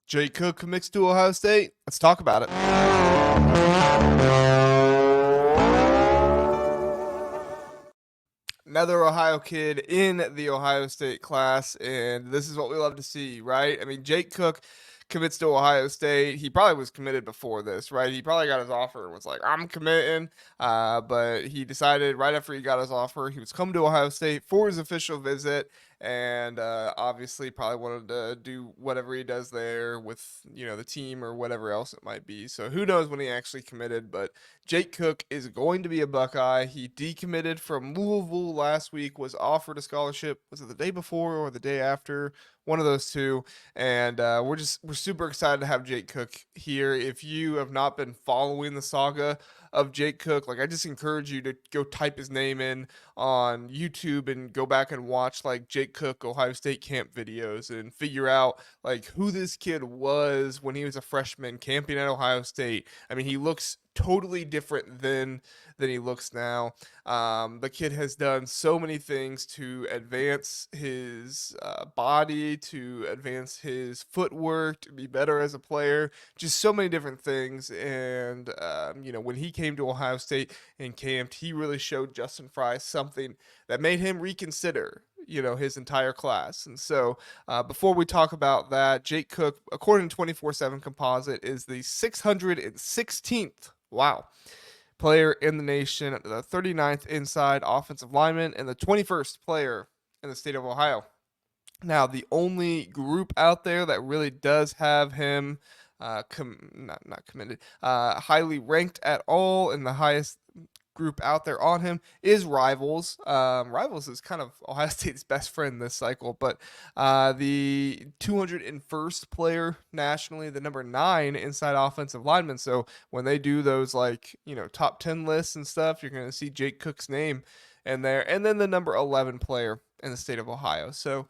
Jake Cook commits to Ohio State. Let's talk about it. Another Ohio kid in the Ohio State class, and this is what we love to see, right? I mean, Jake Cook commits to Ohio State. He probably was committed before this, right? He probably got his offer and was like, I'm committing. But he decided right after he got his offer, he was coming to Ohio State for his official visit, and obviously probably wanted to do whatever he does there with, the team or whatever else it might be. So who knows when he actually committed, but Jake Cook is going to be a Buckeye. He decommitted from Louisville last week, was offered a scholarship. Was it the day before or the day after? One of those two. And we're super excited to have Jake Cook here. If you have not been following the saga of Jake Cook, like I just encourage you to go type his name in on YouTube and go back and watch like Jake Cook Ohio State camp videos and figure out like who this kid was when he was a freshman camping at Ohio State. I mean, he looks totally different than he looks now. The kid has done so many things to advance his body, to advance his footwork, to be better as a player, just so many different things. And, when he came to Ohio State and camped, he really showed Justin Fry something that made him reconsider his entire class. And so before we talk about that, Jake Cook, according to 24/7 Composite, is the 616th player in the nation, the 39th inside offensive lineman, and the 21st player in the state of Ohio. Now, the only group out there that really does have him not committed, highly ranked at all, in the highest group out there on him is Rivals. Rivals is kind of Ohio State's best friend this cycle, but the 201st player nationally, the number 9 inside offensive lineman. So when they do those top 10 lists and stuff, you're going to see Jake Cook's name in there, and then the number 11 player in the state of Ohio. So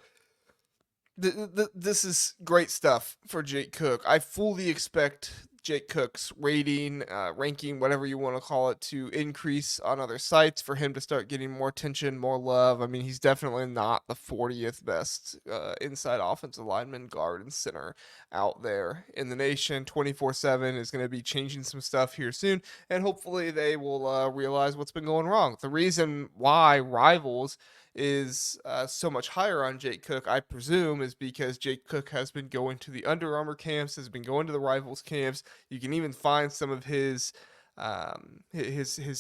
this is great stuff for Jake Cook. I fully expect Jake Cook's rating, ranking, whatever you want to call it, to increase on other sites for him to start getting more attention, more love. I mean, he's definitely not the 40th best inside offensive lineman, guard, and center out there in the nation. 24/7 is going to be changing some stuff here soon, and hopefully they will realize what's been going wrong. The reason why Rivals is so much higher on Jake Cook, I presume, is because Jake Cook has been going to the Under Armour camps, has been going to the Rivals camps. You can even find some of his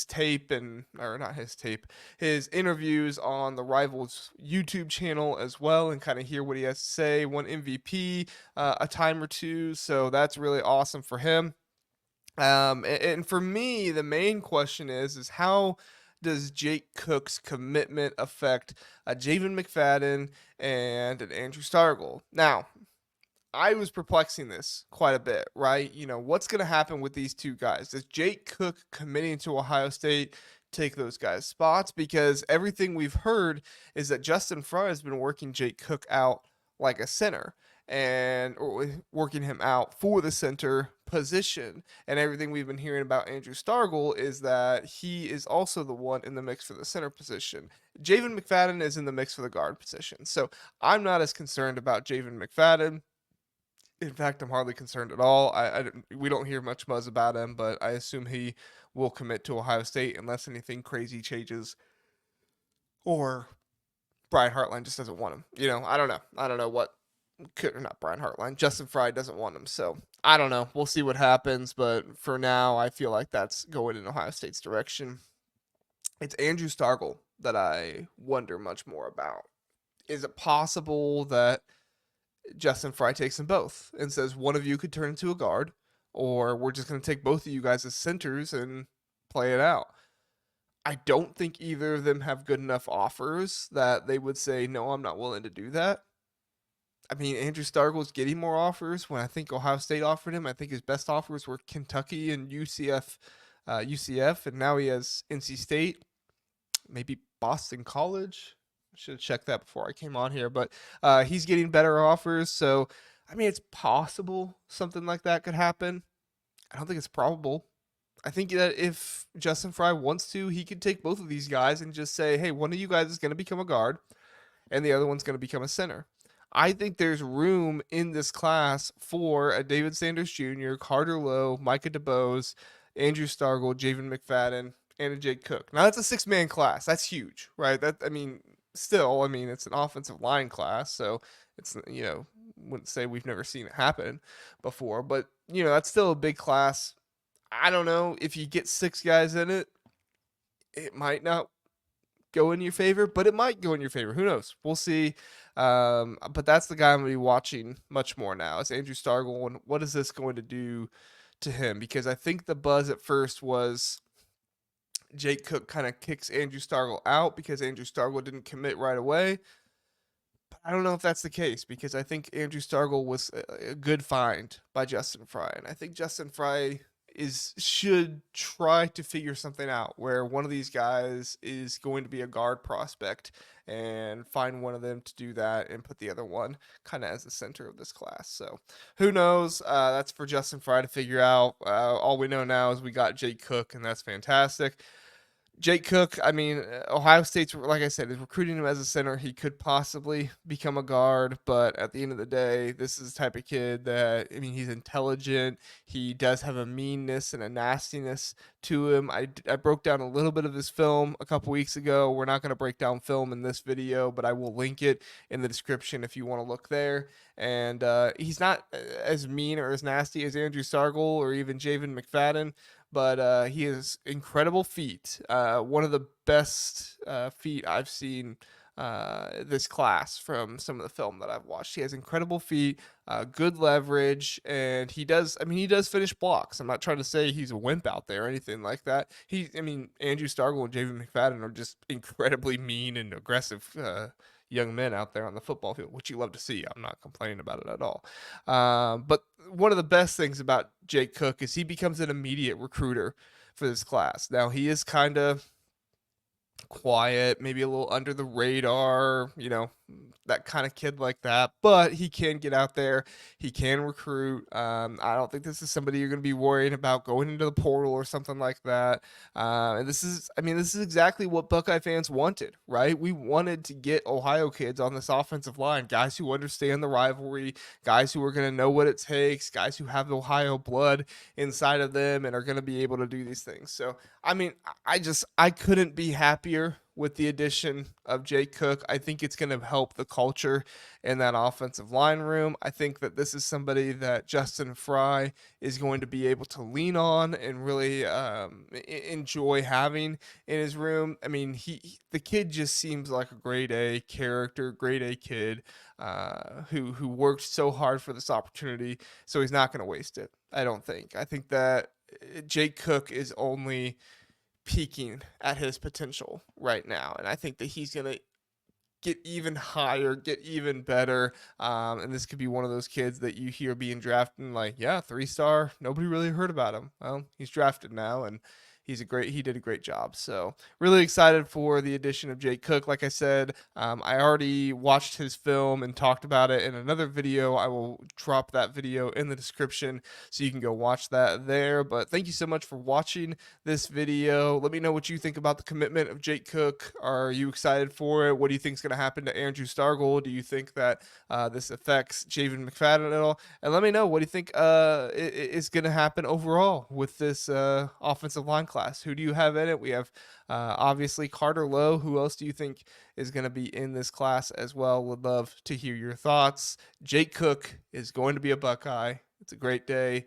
tape his interviews on the Rivals YouTube channel as well, and kind of hear what he has to say. Won MVP a time or two, so that's really awesome for him. And for me, the main question is how does Jake Cook's commitment affect Javen McFadden and an Andrew Stargell? Now, I was perplexing this quite a bit, right? What's going to happen with these two guys? Does Jake Cook committing to Ohio State take those guys' spots? Because everything we've heard is that Justin Fry has been working Jake Cook out like a center and working him out for the center position. And everything we've been hearing about Andrew Stargell is that he is also the one in the mix for the center position. Javen McFadden is in the mix for the guard position. So I'm not as concerned about Javen McFadden. In fact, I'm hardly concerned at all. We don't hear much buzz about him, but I assume he will commit to Ohio State unless anything crazy changes or Brian Hartline just doesn't want him. I don't know. I don't know what could, or not Brian Hartline. Justin Fry doesn't want him. So I don't know. We'll see what happens. But for now, I feel like that's going in Ohio State's direction. It's Andrew Stargell that I wonder much more about. Is it possible that Justin Fry takes them both and says one of you could turn into a guard, or we're just going to take both of you guys as centers and play it out? I don't think either of them have good enough offers that they would say, no, I'm not willing to do that. I mean, Andrew Stargell's getting more offers. When I think Ohio State offered him, I think his best offers were Kentucky and UCF, and now he has NC State, maybe Boston College. I should have checked that before I came on here, but he's getting better offers. So, I mean, it's possible something like that could happen. I don't think it's probable. I think that if Justin Fry wants to, he could take both of these guys and just say, hey, one of you guys is going to become a guard and the other one's going to become a center. I think there's room in this class for a David Sanders Jr., Carter Lowe, Micah DeBose, Andrew Stargell, Javen McFadden, and a Jake Cook. Now that's a 6-man class. That's huge, right? That I mean, still, I mean, it's an offensive line class, so it's wouldn't say we've never seen it happen before, but that's still a big class. I don't know if you get 6 guys in it, it might not go in your favor, but it might go in your favor. Who knows? We'll see. But that's the guy I'm going to be watching much more now. It's Andrew Stargell, and what is this going to do to him? Because I think the buzz at first was Jake Cook kind of kicks Andrew Stargell out because Andrew Stargell didn't commit right away. But I don't know if that's the case because I think Andrew Stargell was a good find by Justin Fry, and I think Justin Fry should try to figure something out where one of these guys is going to be a guard prospect and find one of them to do that and put the other one kind of as the center of this class. So who knows? That's for Justin Fry to figure out. All we know now is we got Jake Cook, and that's fantastic. Jake Cook, I mean, Ohio State's, like I said, is recruiting him as a center. He could possibly become a guard, but at the end of the day, this is the type of kid that, I mean, he's intelligent. He does have a meanness and a nastiness to him. I broke down a little bit of his film a couple weeks ago. We're not going to break down film in this video, but I will link it in the description if you want to look there. And he's not as mean or as nasty as Andrew Stargell or even Javen McFadden, but he has incredible feet. One of the best feet I've seen this class from some of the film that I've watched. He has incredible feet, good leverage, and he does. I mean, he does finish blocks. I'm not trying to say he's a wimp out there or anything like that. I mean, Andrew Stargell and Javen McFadden are just incredibly mean and aggressive. Young men out there on the football field, which you love to see. I'm not complaining about it at all. But one of the best things about Jake Cook is he becomes an immediate recruiter for this class. Now, he is kind of quiet, maybe a little under the radar, that kind of kid like that. But he can get out there, he can recruit. I don't think this is somebody you're going to be worrying about going into the portal or something like that. And this is exactly what Buckeye fans wanted, right? We wanted to get Ohio kids on this offensive line, guys who understand the rivalry, guys who are going to know what it takes, guys who have Ohio blood inside of them and are going to be able to do these things. So, I mean, I couldn't be happier with the addition of Jake Cook. I think it's going to help the culture in that offensive line room. I think that this is somebody that Justin Fry is going to be able to lean on and really enjoy having in his room. I mean, the kid just seems like a grade A character, grade A kid who worked so hard for this opportunity, so he's not going to waste it. I don't think. I think that Jake Cook is only peaking at his potential right now, and I think that he's gonna get even higher, get even better. And this could be one of those kids that you hear being drafted and like, yeah, 3-star. Nobody really heard about him. Well, he's drafted now, and he did a great job. So really excited for the addition of Jake Cook. Like I said, I already watched his film and talked about it in another video. I will drop that video in the description so you can go watch that there. But thank you so much for watching this video. Let me know what you think about the commitment of Jake Cook. Are you excited for it? What do you think is going to happen to Andrew Stargell? Do you think that this affects Javen McFadden at all? And let me know, what do you think is going to happen overall with this offensive line class? Who do you have in it? We have obviously Carter Lowe. Who else do you think is going to be in this class as well? Would love to hear your thoughts. Jake Cook is going to be a Buckeye. It's a great day.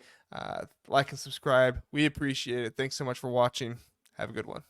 Like and subscribe. We appreciate it. Thanks so much for watching. Have a good one.